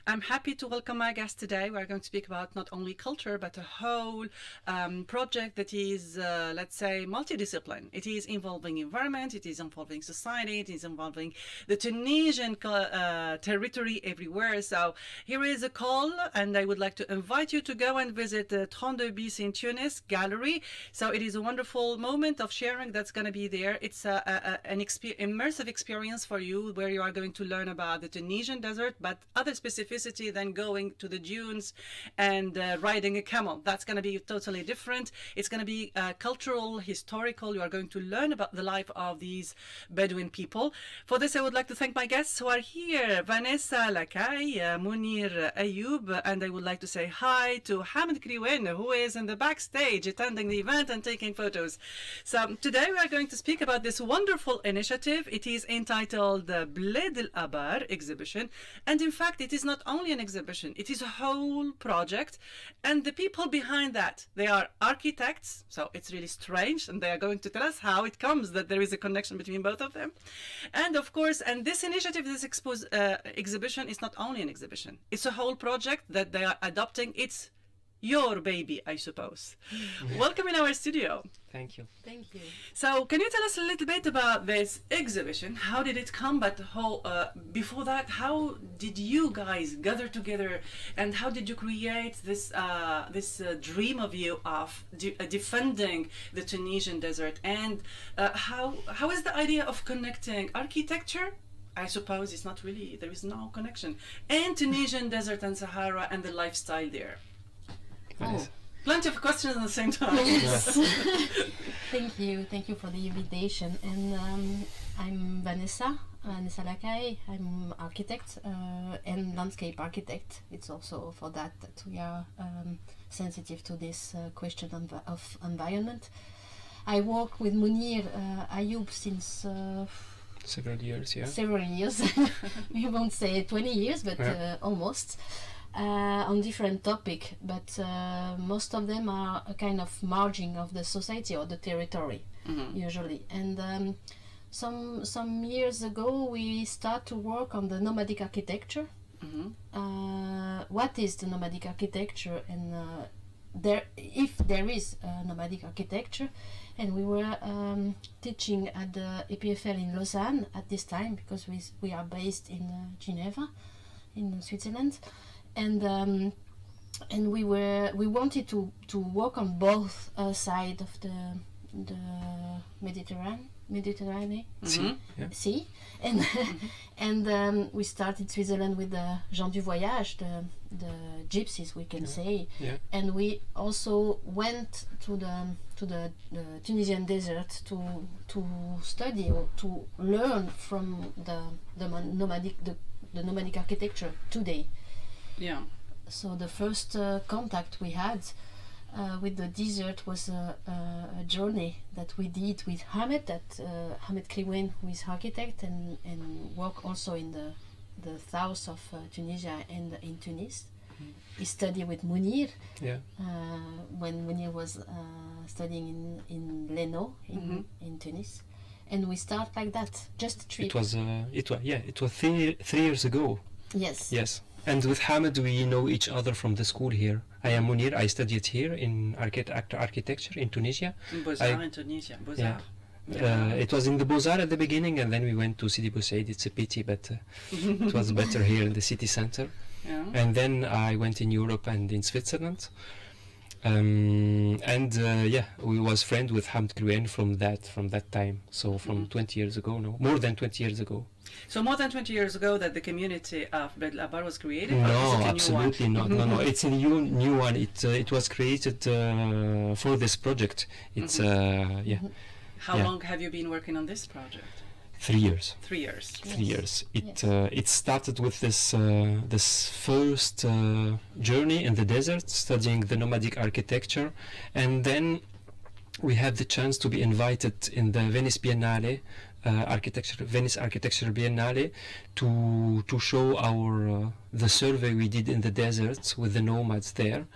I'm happy to welcome my guest today. We're going to speak about not only culture, but a whole project that is, let's say, multidiscipline. It is involving environment, it is involving society, it is involving the Tunisian territory everywhere. So here is a call, and I would like to invite you to go and visit the 32 bis in Tunis gallery. So it is a wonderful moment of sharing that's going to be there. It's an immersive experience for you, where you are going to learn about the Tunisian desert, but other specificity than going to the dunes and riding a camel. That's going to be totally different. It's going to be cultural, historical. You are going to learn about the life of these Bedouin people. For this, I would like to thank my guests who are here: Vanessa Lacaille, Mounir Ayoub, and I would like to say hi to Hamid Kriwen, who is in the backstage attending the event and taking photos. So today we are going to speak about this wonderful initiative. It is entitled the BLED EL ABAR exhibition, and in fact it is not only an exhibition, it is a whole project, and the people behind that, they are architects, so it's really strange, and they are going to tell us how it comes that there is a connection between both of them. And of course, and this initiative, this exhibition is not only an exhibition, it's a whole project that they are adopting. It's your baby, I suppose. Welcome in our studio. Thank you. Thank you. So can you tell us a little bit about this exhibition? How did it come? But before that, how did you guys gather together, and how did you create this dream of you of defending the Tunisian desert? And how is the idea of connecting architecture? I suppose it's not really, there is no connection, and Tunisian desert and Sahara and the lifestyle there. Vanessa. Plenty of questions at the same time. Yes. Thank you for the invitation. And I'm Vanessa Lacaille. I'm architect and landscape architect. It's also for that we are sensitive to this question of environment. I work with Mounir Ayoub since Several years, yeah. Several years. We won't say 20 years, but almost. On different topic, but most of them are a kind of margin of the society or the territory, usually. And some years ago, we start to work on the nomadic architecture. What is the nomadic architecture, and if there is a nomadic architecture? And we were teaching at the EPFL in Lausanne at this time, because we are based in Geneva, in Switzerland. And we wanted to work on both sides of the Mediterranean Sea, and we started Switzerland with the gens du voyage, the gypsies, we can say, and we also went to the Tunisian desert to study or to learn from the nomadic architecture today. Yeah. So the first contact we had with the desert was a journey that we did with Hamid Kriwen, who is architect and work also in the south of Tunisia and in Tunis. He studied with Mounir when Mounir was studying in Leno in Tunis. And we start like that, just a trip. It was 3 years ago. Yes. And with Hamid, we know each other from the school here. I am Mounir. I studied here in architecture in Tunisia. Beaux-Arts in Tunisia. Beaux-Arts. It was in the Beaux-Arts at the beginning, and then we went to Sidi Bou Said. It's a pity, but it was better here in the city center. Yeah. And then I went in Europe and in Switzerland. We was friends with Hamid Kriwen from that time. So from 20 years ago, more than 20 years ago. So more than 20 years ago that the community of BLED EL ABAR was created? No, absolutely not. No, it's a new one. It was created for this project. It's How long have you been working on this project? 3 years. 3 years. 3 years. It started with this first journey in the desert, studying the nomadic architecture, and then we had the chance to be invited in the Venice Biennale, Venice Architecture Biennale, to show our the survey we did in the deserts with the nomads there.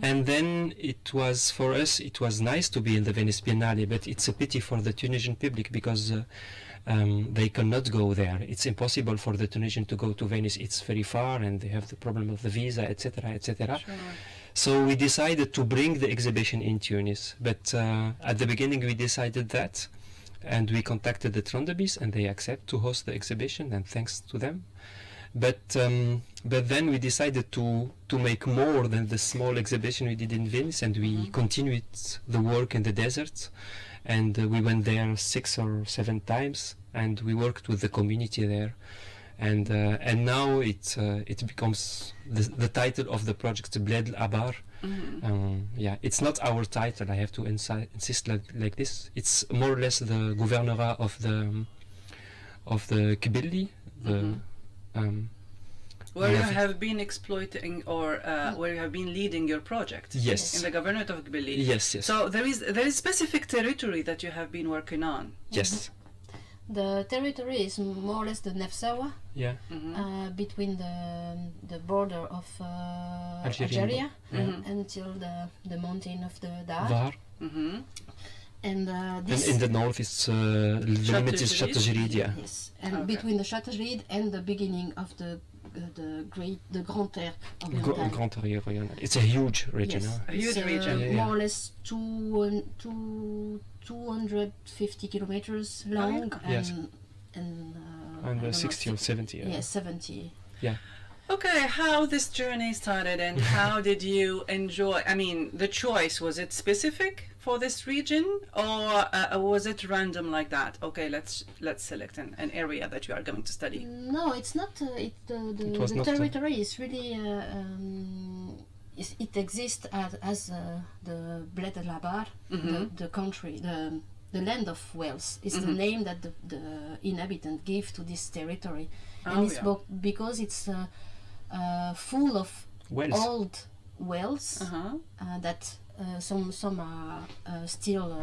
And then it was, for us, it was nice to be in the Venice Biennale, but it's a pity for the Tunisian public because they cannot go there. It's impossible for the Tunisian to go to Venice. It's very far, and they have the problem of the visa, etc., etc. Sure. So we decided to bring the exhibition in Tunis. But at the beginning, we decided that, and we contacted the Trondebis, and they accept to host the exhibition, and thanks to them. But then we decided to make more than the small exhibition we did in Venice, and we continued the work in the desert. And we went there 6 or 7 times, and we worked with the community there. And now it becomes the title of the project, BLED El Abar. Yeah, it's not our title. I have to insist like this. It's more or less the gouvernorat of the Kibili, where you have been exploiting, or where you have been leading your project. Yes. In the governorate of Kibili. Yes, yes. So there is specific territory that you have been working on. Yes. The territory is more or less the Nefsawa, Yeah. between the border of Algeria until the mountain of the Dar. Var. And And this in the north, it's the limit is Châteaugirid, yeah. yes, and Okay. between the Châteaugirid and the beginning of the Grand Terre oriental. Grand Terre oriental. It's a huge region. Yes. Huh? A huge It's, region. Yeah, yeah. more or less 250 kilometers long, Yes. and I And don't know, 60 or 70. yeah, 70. Okay, how this journey started and how did you enjoy? I mean, the choice, was it specific for this region, or was it random like that? Okay, let's select an area that you are going to study. No, it's not. It The was not, territory is really. It exists as the BLED El Abar, the country, the land of Wales is the name that the inhabitant gave to this territory, and it's because it's full of Wells. old wells that some are still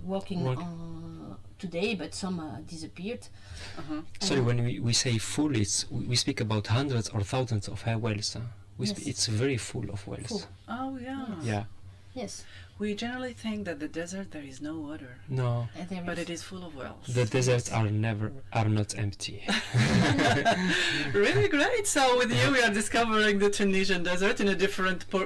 working today, but some disappeared. Sorry, when we say full, we speak about hundreds or thousands of wells. Yes. It's very full of wells. Full. Oh yeah. Yeah. Yes, We generally think that the desert there is no water, No, but it is full of wells. the deserts are not empty. Really great. So with you, we are discovering the Tunisian desert in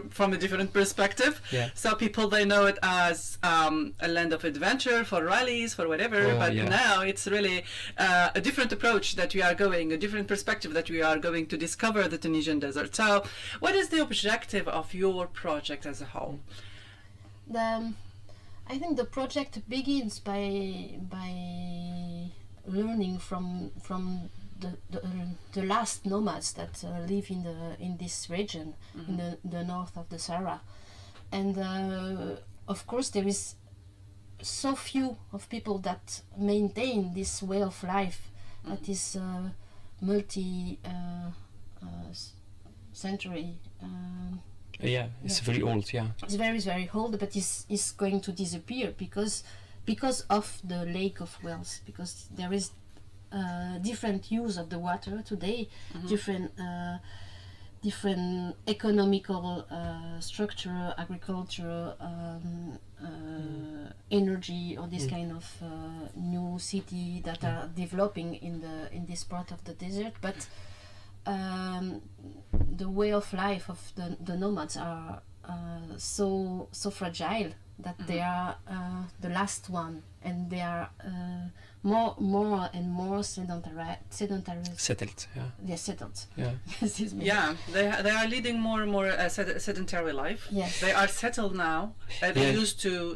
from a different perspective. Yeah. So people, they know it as a land of adventure for rallies, for whatever. Oh, but yeah. now it's really a different approach that we are going, a different perspective that we are going to discover the Tunisian desert. So what is the objective of your project as a whole? I think the project begins by learning from the last nomads that live in this region, in the north of the Sahara, and of course there is so few of people that maintain this way of life that is century. Yeah, it's very old. Yeah. It's very, very old, but is going to disappear because of the lake of Wales, because there is different use of the water today, different economical structure, agriculture, energy, or this kind of new city that are developing in this part of the desert, but the way of life of the nomads are so fragile that they are the last one, and they are more and more sedentary. Settled. Yeah. They're settled. Yeah. Excuse me. Yeah, they are leading more and more sedentary life. Yes. They are settled now. They Yeah. used to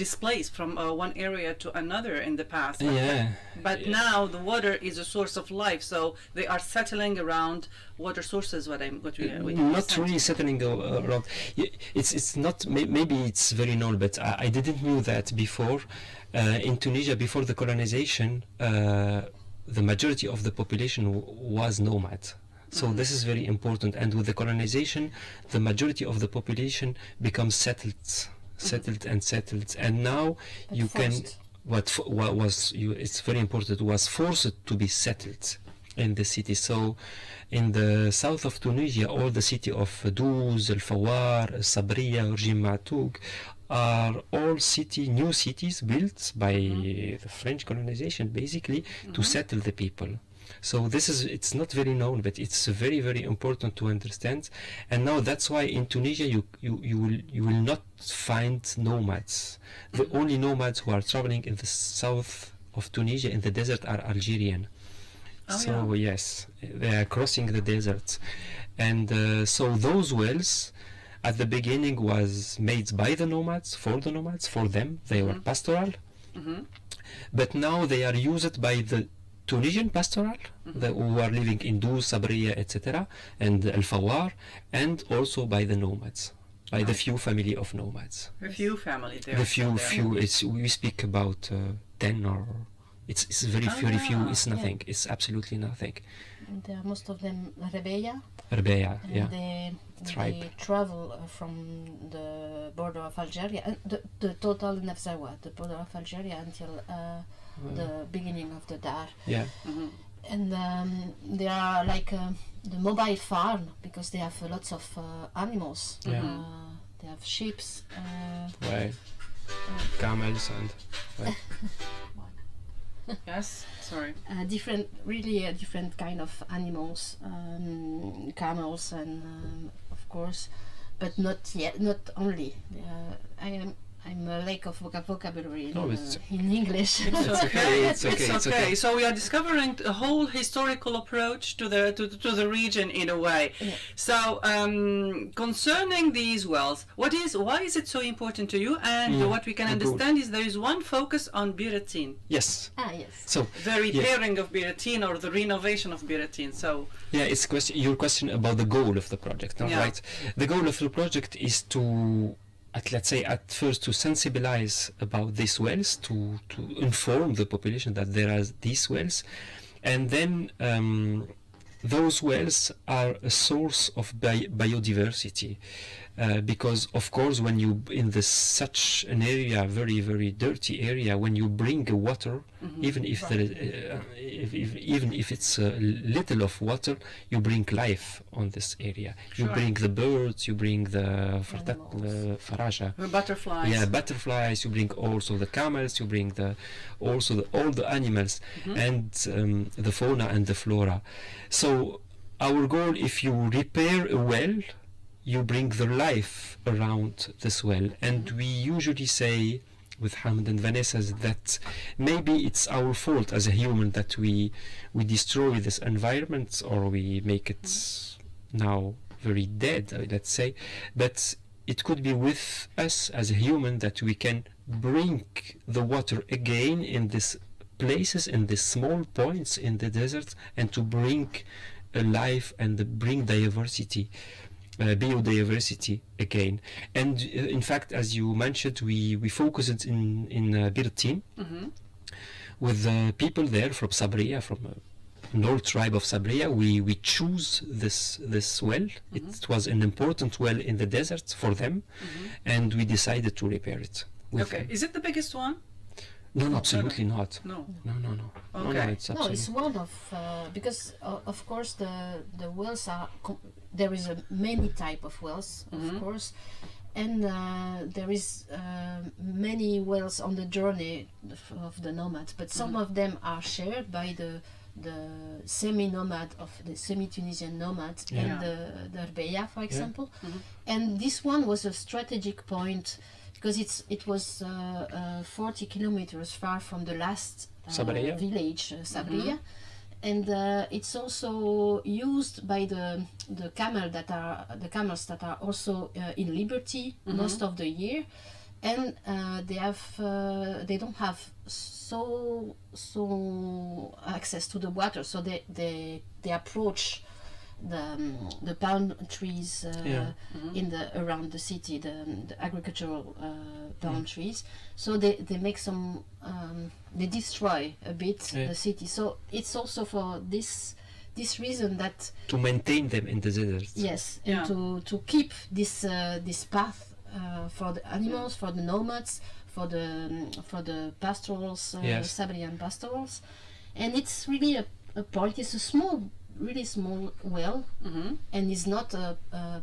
displace from one area to another in the past. Yeah. But now the water is a source of life, so they are settling around water sources. What we Not really settling around. It's not. Maybe it's very known, but I didn't know that before. In Tunisia, before the colonization, the majority of the population was nomad. So this is very important. And with the colonization, the majority of the population becomes settled. And now But you forced. can. It's very important, was forced to be settled. in the city. So in the south of Tunisia, all the city of Douz, El Fawar, Sabriya, or Jimatoug are all new cities built by the French colonization, basically, to settle the people. So it's not very known, but it's very, very important to understand. And now that's why in Tunisia you will not find nomads. The only nomads who are traveling in the south of Tunisia in the desert are Algerian. Yes, they are crossing the desert. And so those wells at the beginning was made by the nomads, for them. They were pastoral. But now they are used by the Tunisian pastoral, who are living in Douz, Sabriya, etc., and Al Fawar, and also by the nomads, by the few family of nomads. A few family there. The few. We speak about 10 or it's very few. It's nothing. Yeah. It's absolutely nothing. And they are most of them Rebeya. Yeah. They travel from the border of Algeria, the total Nafzawa, the border of Algeria, until the beginning of the Dar. Yeah. And they are like the mobile farm, because they have lots of animals. Yeah. They have sheep. Right. Camels and. Right. Yes, sorry. Different kind of animals, camels, and of course, but not only. I'm a lack of vocabulary in English. It's okay. It's okay. So we are discovering a whole historical approach to the region in a way. Yeah. So concerning these wells, why is it so important to you? And what we can understand is there is one focus on Biratin. Yes. Yes. So The repairing of Biratin, or the renovation of Biratin. So it's your question about the goal of the project, right? The goal of the project is to at first to sensibilize about these wells, to inform the population that there are these wells, and then those wells are a source of biodiversity, because of course when you in such an area, very, very dirty area, when you bring water, even if there is, even if it's little of water, you bring life on this area. You bring the birds, you bring the faraja, butterflies. Yeah, butterflies. You bring also the camels. You bring all the animals, and the fauna and the flora. So our goal, if you repair a well, you bring the life around this well. And we usually say with Hamid and Vanessa that maybe it's our fault as a human that we destroy this environment, or we make it now very dead, let's say. But it could be with us as a human that we can bring the water again in these places, in these small points in the desert, and to bring a life and bring diversity. Biodiversity again. And in fact, as you mentioned, we focused in Biratin with people there from Sabriya, from North tribe of Sabriya. We choose this well. It was an important well in the desert for them, and we decided to repair it. Okay, is it the biggest one? No, absolutely not. No. Okay. It's one of because of course the wells are there is many type of wells, of course, and there is many wells on the journey of the nomads, but some of them are shared by the semi-nomad of the semi-Tunisian nomads and the Arbeya, for example. And this one was a strategic point, because it was 40 kilometers far from the last village, Sabriya, and it's also used by the camels that are also in liberty most of the year, and they don't have so access to the water, so they approach the palm trees around the city, the agricultural palm trees. So they make some they destroy a bit the city. So it's also for this reason that to maintain them in the desert. Yes, and to keep this path for the animals, for the nomads, for the pastorals, Sabrian pastorals, and it's really a point. It's a small, really small well, and it's not a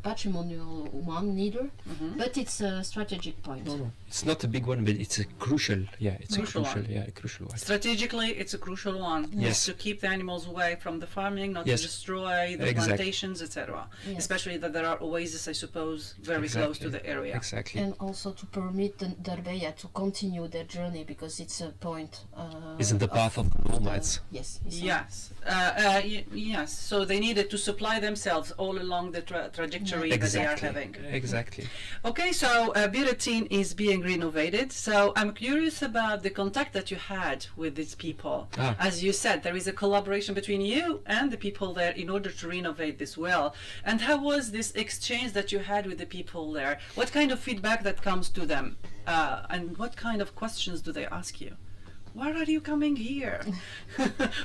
patrimonial one neither, but it's a strategic point. No, it's not a big one, but it's a crucial. Yeah, it's Crucial a crucial. one. Yeah, a crucial one. Strategically, it's a crucial one. Yes. To keep the animals away from the farming, not Yes. to destroy the Exactly. plantations, etc. Yes. Especially that there are oases, I suppose, very close to the area. Exactly. And also to permit the Darbeya to continue their journey, because it's a point. Is in the path of the nomads. Yes. it's a- Yes, yes. So they needed to supply themselves all along the trajectory that they are having. Exactly. Okay, so Biratin is being renovated. So I'm curious about the contact that you had with these people. As you said, there is a collaboration between you and the people there in order to renovate this well. And how was this exchange that you had with the people there? What kind of feedback that comes to them? And what kind of questions do they ask you? Why are you coming here?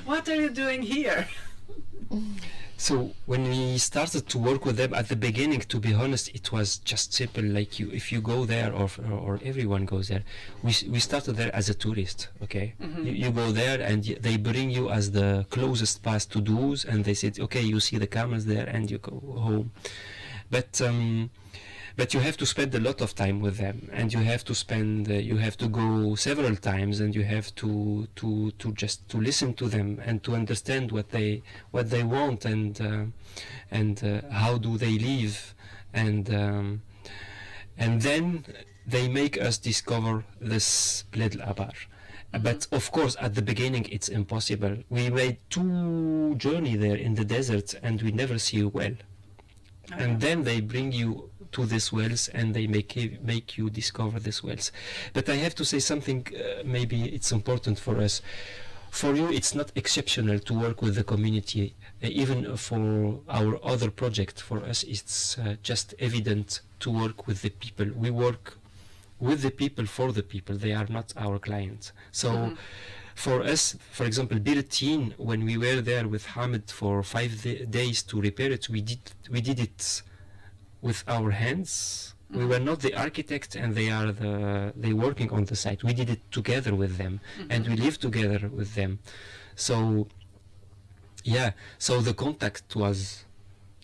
What are you doing here? So when we started to work with them at the beginning, to be honest, it was just simple. Like if you go there, or everyone goes there, we started there as a tourist. Okay, you go there and they bring you as the closest path to Douz, and they said, okay, you see the camels there, and you go home. But you have to spend a lot of time with them, and you have to spend, you have to go several times, and you have to just to listen to them and to understand what they want, and how do they live, and then they make us discover this BLED El Abar. But of course, at the beginning, it's impossible. We made 2 journeys there in the desert, and we never see a well. And then they bring you to these wells, and they make you discover these wells. But I have to say something, maybe it's important for us. For you, it's not exceptional to work with the community. Even for our other project, for us, it's just evident to work with the people. We work with the people, for the people. They are not our clients. So for us, for example, Biratin, when we were there with Hamid for 5 days to repair it, we did it with our hands. We were not the architect, and they working on the site. We did it together with them, and we lived together with them. So yeah, so the contact was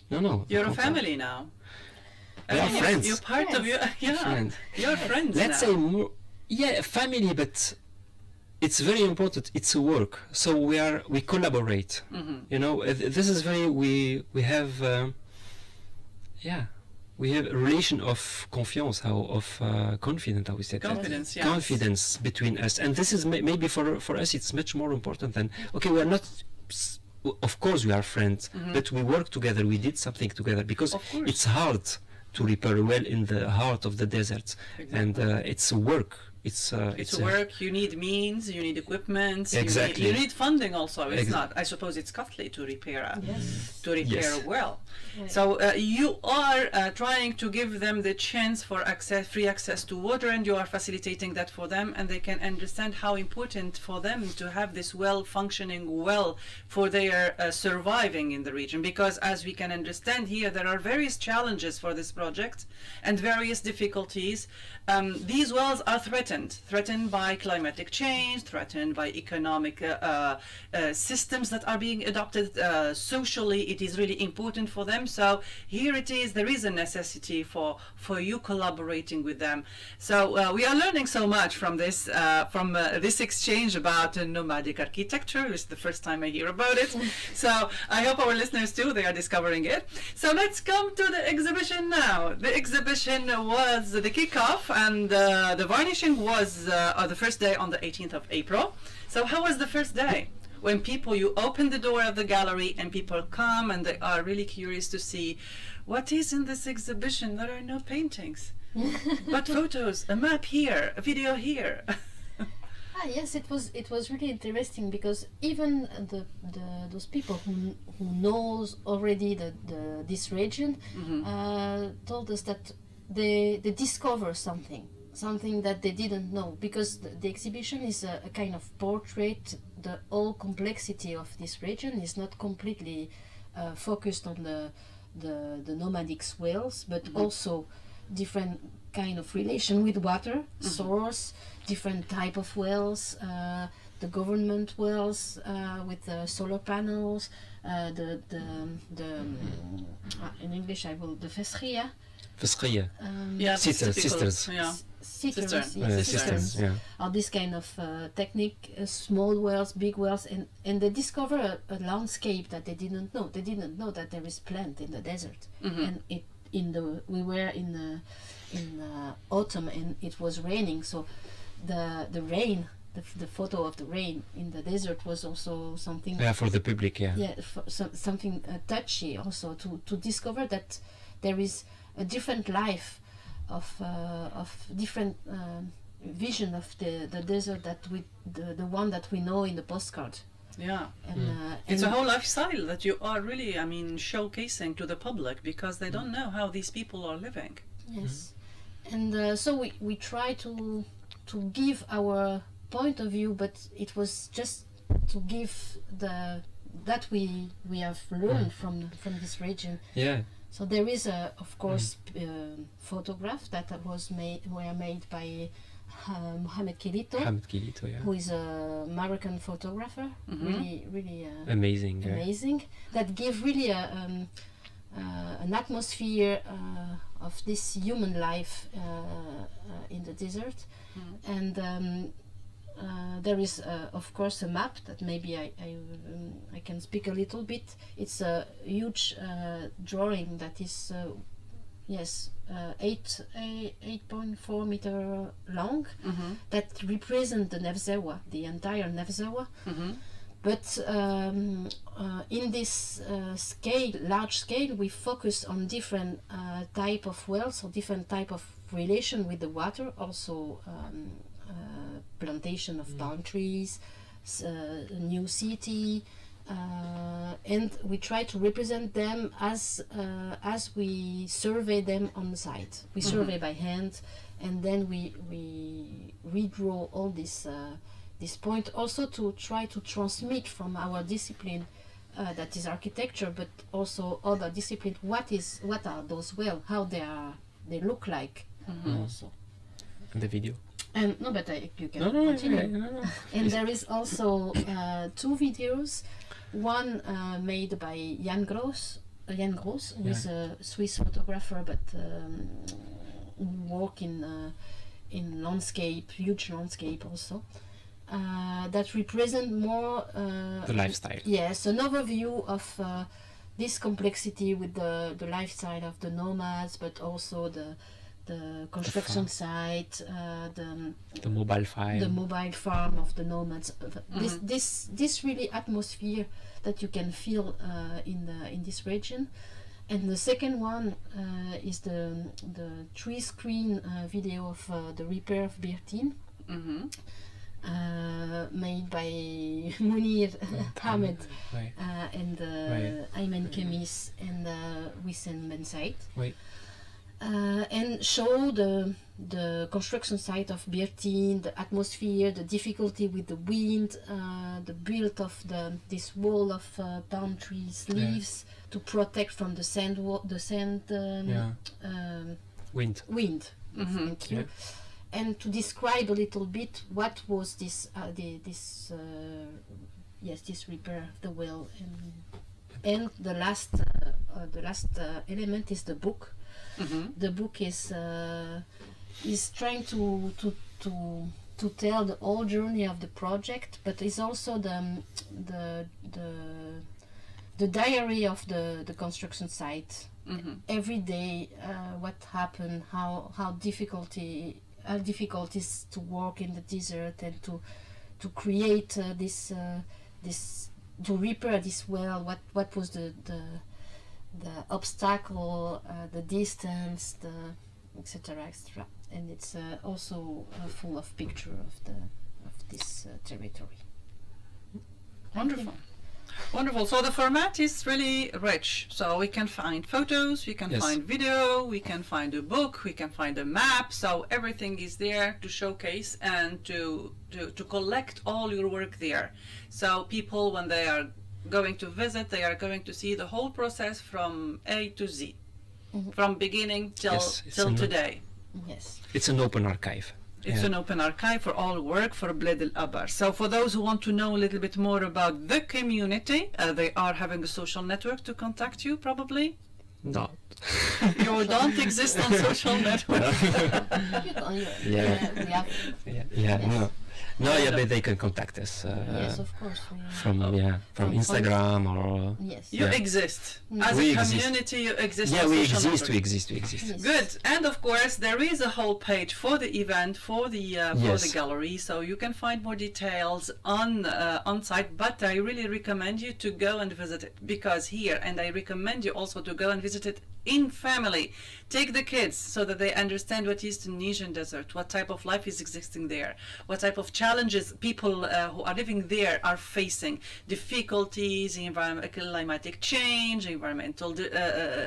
You're a family now. We are friends. You're part of your Friend. You're friends. Let's now. say more, family, but it's very important. It's a work, so we collaborate. You know, this is very we have we have a relation of confiance, confidence, how we said Confidence, that. yes. Confidence between us, and this is maybe for us it's much more important than, okay, we are not, of course we are friends, but we work together, we did something together, because Of course. it's hard to repair a well in the heart of the desert. Exactly. And it's a work. It's work. You need means. You need equipment. Exactly. You need funding also. It's Ex- not. I suppose it's costly to repair a Yes. well. Right. So you are trying to give them the chance for free access to water, and you are facilitating that for them, and they can understand how important for them to have this functioning well for their surviving in the region. Because as we can understand here, there are various challenges for this project and various difficulties. These wells are threatened by climatic change, threatened by economic systems that are being adopted socially. It is really important for them. So here it is. There is a necessity for you collaborating with them. So we are learning so much from this exchange about nomadic architecture. It's the first time I hear about it. So I hope our listeners too, they are discovering it. So let's come to the exhibition now. The exhibition was the kickoff, and the varnishing was on the first day on the 18th of April. So how was the first day? When you open the door of the gallery and people come and they are really curious to see what is in this exhibition. There are no paintings, but photos, a map here, a video here. Yes, it was really interesting, because even those people who knows already this region told us that they discover something that they didn't know, because the exhibition is a kind of portrait. The whole complexity of this region is not completely focused on the nomadic swales, but also different kind of relation with water source, different type of wells, the government wells with the solar panels, in English I will the fesria. Fesria. Yeah, Sisters. Yeah. Cisterns, yeah. or this kind of technique, small wells, big wells, and they discover a landscape that they didn't know. They didn't know that there is plant in the desert, and we were in autumn and it was raining, so the rain, the photo of the rain in the desert was also something. Yeah, for the public, yeah. Yeah, something touchy also to discover that there is a different life of different vision of the desert that the one that we know in the postcard. Yeah. And it's a whole lifestyle that you are really, showcasing to the public, because they don't know how these people are living. Yes. And so we try to give our point of view, but it was just to give that we have learned from this region. Yeah. So there is of course photograph that were made by Mohamed Kilito, yeah. who is a Moroccan photographer, really amazing. That give really an atmosphere of this human life in the desert, and there is of course a map that maybe I can speak a little bit. It's a huge drawing that is 8.4 meter long, that represent the Nevzewa, the entire Nevzewa. But in this large scale, we focus on different type of wells or different type of relation with the water, also plantation of palm trees, a new city, and we try to represent them as we survey them on the site. We survey by hand, and then we redraw all this point, also to try to transmit from our discipline, that is architecture, but also other discipline. What are those wells? How they look like, also. And the video. No, but you can continue. No. And there is also 2 videos. One made by Jan Gross, who is a Swiss photographer, but work in landscape, huge landscape also. That represent more the lifestyle. Yes, an overview of this complexity with the lifestyle of the nomads, but also the construction site, the mobile farm of the nomads. This really atmosphere that you can feel in this region. And the second one is the 3-screen video of the repair of Birtin, made by Mounir Ayoub and Ayman Kemis and Wissem Ben Said. And show the construction site of Birtin, the atmosphere, the difficulty with the wind, the build of this wall of palm trees, leaves to protect from the wind. Thank you. And to describe a little bit what was this repair of the well, and the last element is the book. The book is trying to tell the whole journey of the project, but it's also the diary of the construction site. Every day, what happened, how difficult is to work in the desert, and to create this to repair this well. What was the obstacle, the distance, etc., and it's also full of picture of this territory. Wonderful. So the format is really rich. So we can find photos, we can find video, we can find a book, we can find a map. So everything is there to showcase and to collect all your work there. So people, when they are going to visit, they are going to see the whole process from A to Z, from beginning till today. Yes. It's an open archive. It's an open archive for all work for BLED EL ABAR. So for those who want to know a little bit more about the community, they are having a social network to contact you, probably? No. You don't exist on social networks. No. No, yeah, but they can contact us. Yes, of course. From Instagram or. Yes. You exist as We a exist. community. You exist. Yeah, on we social exist. network. We exist. Yes. Good, and of course there is a whole page for the event, for the gallery, so you can find more details on site. But I really recommend you to go and visit it and I recommend you also to go and visit it in family. Take the kids so that they understand what is Tunisian desert, what type of life is existing there, what type of challenges people who are living there are facing, difficulties, climatic change, environmental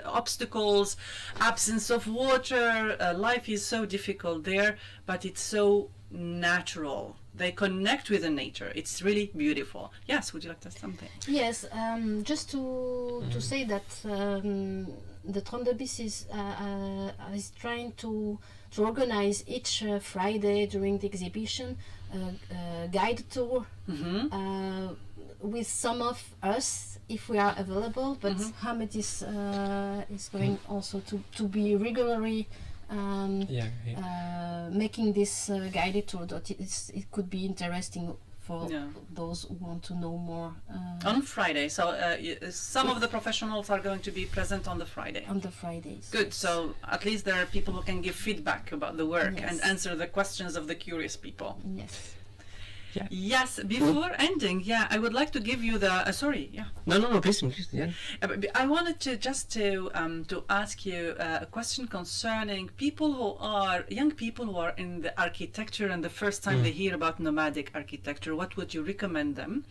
obstacles, absence of water. Life is so difficult there, but it's so natural. They connect with the nature. It's really beautiful. Yes, would you like to say something? Yes, just to say that the Trondebis is trying to organize each Friday during the exhibition a guide tour with some of us if we are available. But Hamid is going also to be regularly making this guided tour. That it could be interesting for those who want to know more. On Friday, so some of the professionals are going to be present on the Friday. On the Fridays. Good, so at least there are people who can give feedback about the work Yes. and answer the questions of the curious people. Yes. Yeah. Yes, before ending, I would like to give you the, No, please, yeah. I wanted to ask you a question concerning young people who are in the architecture and the first time they hear about nomadic architecture. What would you recommend them?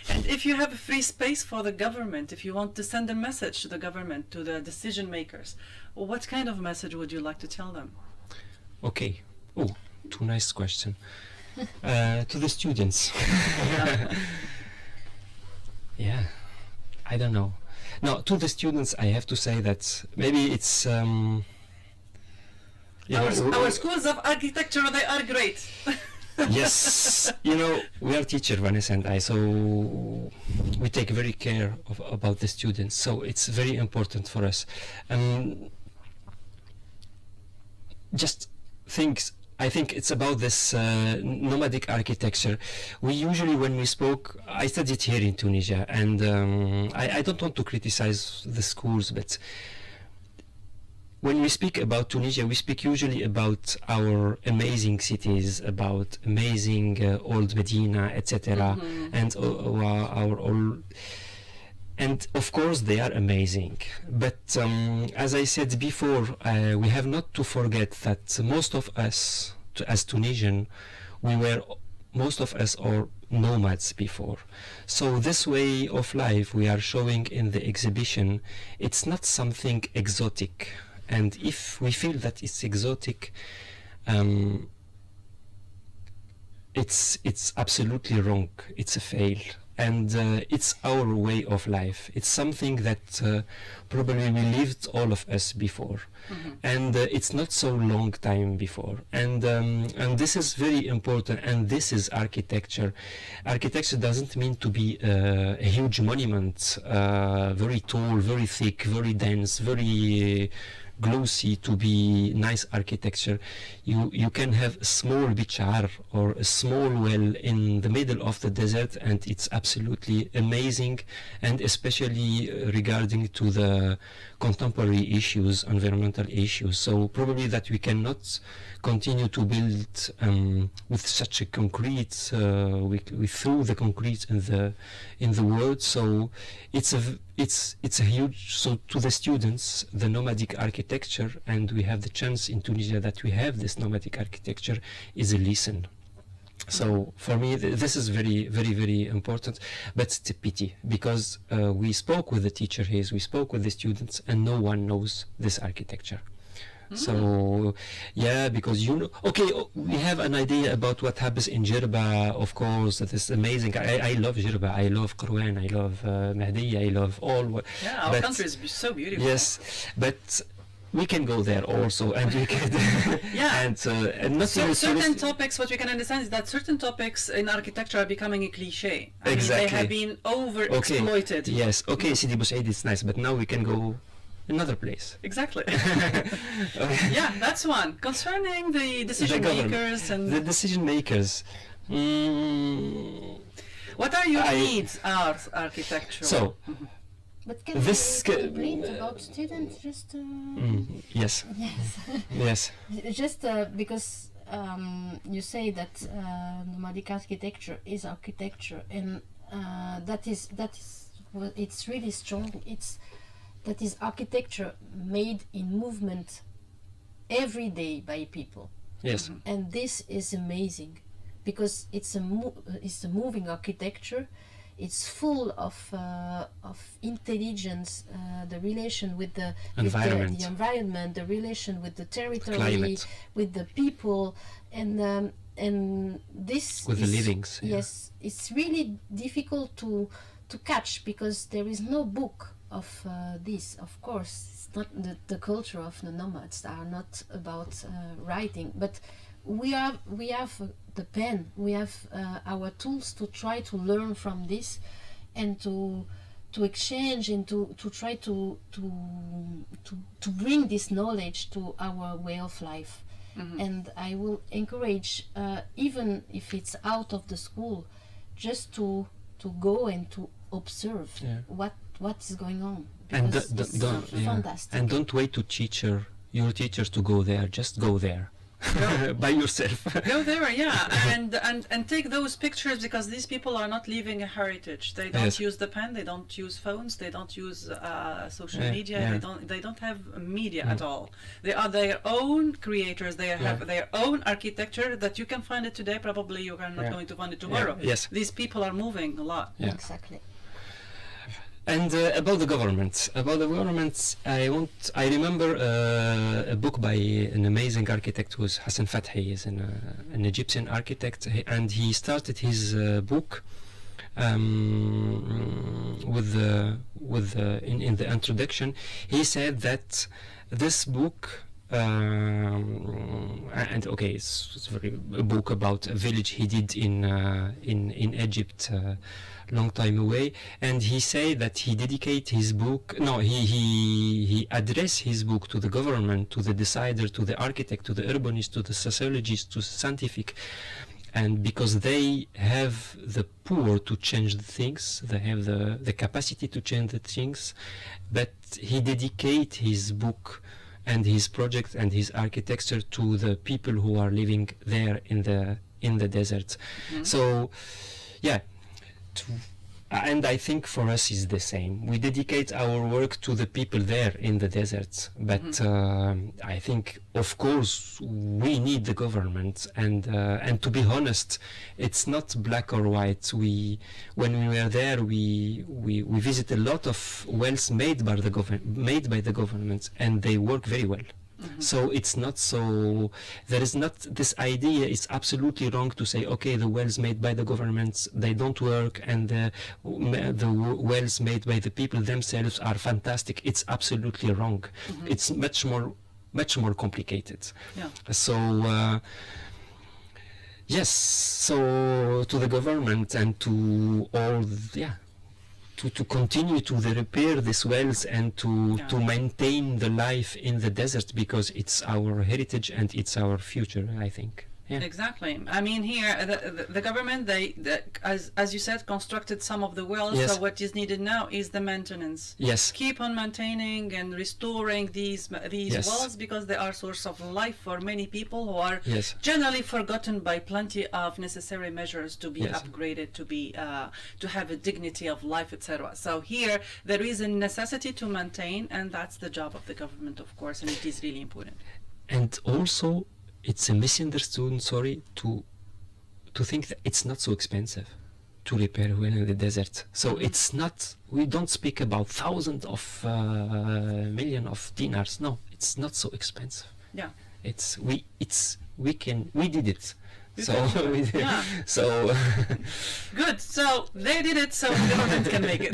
And if you have a free space for the government, if you want to send a message to the government, to the decision makers, what kind of message would you like to tell them? Okay. Oh, too nice question. To the students. Yeah, I don't know. No, to the students, I have to say that maybe it's. Our schools of architecture, they are great. Yes, we are teacher, Vanessa and I, so we take very care about the students. So it's very important for us. Just things. I think it's about this nomadic architecture. We usually, when we spoke, I studied here in Tunisia, and I don't want to criticize the schools, but when we speak about Tunisia, we speak usually about our amazing cities, about amazing old Medina, etc., and our old. And of course they are amazing, but as I said before, we have not to forget that most of us, as Tunisian, most of us are nomads before. So this way of life we are showing in the exhibition, it's not something exotic. And if we feel that it's exotic, it's absolutely wrong. It's a fail. And it's our way of life. It's something that probably we lived, all of us, before. And it's not so long time before. And this is very important, and this is architecture. Architecture doesn't mean to be a huge monument, very tall, very thick, very dense, very glossy to be nice architecture. You can have a small bichar or a small well in the middle of the desert, and it's absolutely amazing, and especially regarding to the contemporary issues, environmental issues. So probably that we cannot continue to build with such a concrete, we threw the concrete in the world. So it's a huge, so to the students, the nomadic architecture, and we have the chance in Tunisia that we have this nomadic architecture, is a lesson. So for me, this is very, very, very important, but it's a pity because we spoke with the teacher here, we spoke with the students, and no one knows this architecture. So because we have an idea about what happens in Jerba. Of course, that is amazing. I love Jerba, I love Qurwan, I love Mahdiya, I love all. Our country is so beautiful. Yes, but we can go there also, and we can Yeah. and not even Certain topics, what we can understand is that certain topics in architecture are becoming a cliche. I mean, they have been over-exploited. Okay. Yes, okay, Sidi Boussaid is nice, but now we can go another place. Exactly. Yeah, that's one. Concerning the decision makers and the decision makers. What are your needs as architecture? So, But can this we complete about students just? Yes. Yes. Yes. Just because you say that nomadic architecture is architecture, and that is well, it's really strong. That is architecture made in movement every day by people. Yes. And this is amazing because it's a moving architecture. It's full of intelligence, the relation with the environment, the environment, the relation with the territory, climate, with the people, and this with the livings. Yeah. Yes, it's really difficult to catch because there is no book of this. Of course, it's not the culture of the nomads are not about writing, but we have the pen, we have our tools to try to learn from this and to exchange and to try to bring this knowledge to our way of life. And I will encourage, even if it's out of the school, just to go and to observe what is going on, because it's fantastic. And don't wait to your teachers to go there, just go there. By yourself. Go there, yeah, and take those pictures, because these people are not leaving a heritage. They don't use the pen, they don't use phones, they don't use social media, they don't have media at all. They are their own creators. They have their own architecture that you can find it today. Probably you are not going to find it tomorrow. Yes, these people are moving a lot. Exactly. And about the government, I remember a book by an amazing architect who is Hassan Fathi. Is an Egyptian architect, and he started his book in the introduction. He said that this book. It's a book about a village he did in Egypt, long time away, and he said that he dedicate his book. No, he addressed his book to the government, to the decider, to the architect, to the urbanist, to the sociologist, to scientific, and because they have the power to change the things, they have the capacity to change the things, but he dedicate his book and his project and his architecture to the people who are living there in the desert. So, yeah, and I think for us is the same. We dedicate our work to the people there in the desert, but I think, of course, we need the government, and to be honest, it's not black or white. When we were there, we visit a lot of wells made by the government, and they work very well. So it's not so, there is not this idea. It's absolutely wrong to say, okay, the wells made by the governments, they don't work, and the wells made by the people themselves are fantastic. It's absolutely wrong. It's much more complicated. So yes, so to the government and to all, to continue to repair these wells and to maintain the life in the desert, because it's our heritage and it's our future, I think. Yeah. Exactly. I mean, here the government, they as you said, constructed some of the wells. Yes. So what is needed now is the maintenance. Yes. Keep on maintaining and restoring these wells, because they are source of life for many people who are generally forgotten by plenty of necessary measures to be upgraded, to be to have a dignity of life, etc. So here there is a necessity to maintain, and that's the job of the government, of course, and it is really important. And also, it's a misunderstood, to think that it's not so expensive to repair a well in the desert. So it's not, we don't speak about thousands of million of dinars. No, it's not so expensive. Yeah. We did it. So we did, Yeah. so Good. So they did it, so the government can make it.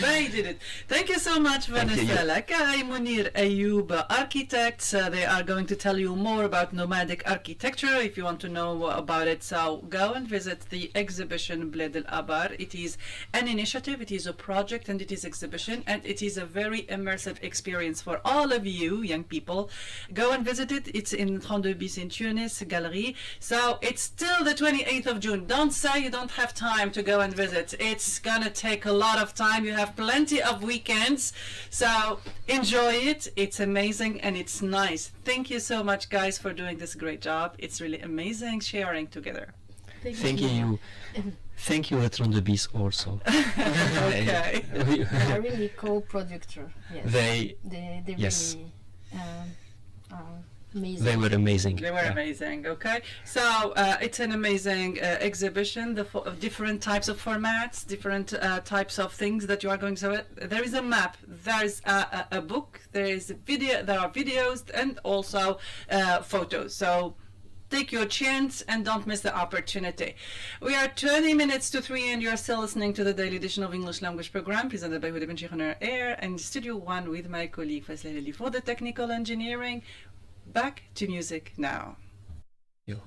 They did it. Thank you so much, Vanessa Lacaille, Mounir Ayoub, architects. They are going to tell you more about nomadic architecture. If you want to know about it, so go and visit the exhibition BLED EL ABAR. It is an initiative, it is a project, and it is exhibition, and it is a very immersive experience for all of you, young people. Go and visit it. It's in 32 bis in Tunis Gallery. So it's still the 28th of June. Don't say you don't have time to go and visit. It's gonna take a lot of time. You have plenty of weekends. So enjoy it. It's amazing and it's nice. Thank you so much, guys, for doing this great job. It's really amazing sharing together. thank you. Thank you, Entre Bis also. Okay. They are really co-producer. Yes. They Yes. Really are amazing. they were amazing. They were Yeah. amazing. Okay, so it's an amazing exhibition. Of different types of formats, different types of things that you are going to. There is a map. There's a book. There is a video. There are videos and also photos. So take your chance and don't miss the opportunity. We are 20 minutes to 3 and you're still listening to the daily edition of English language program presented by Huda Ben Sheikh on our air and Studio 1 with my colleague Faisal Ali for the technical engineering. Back to music now. You.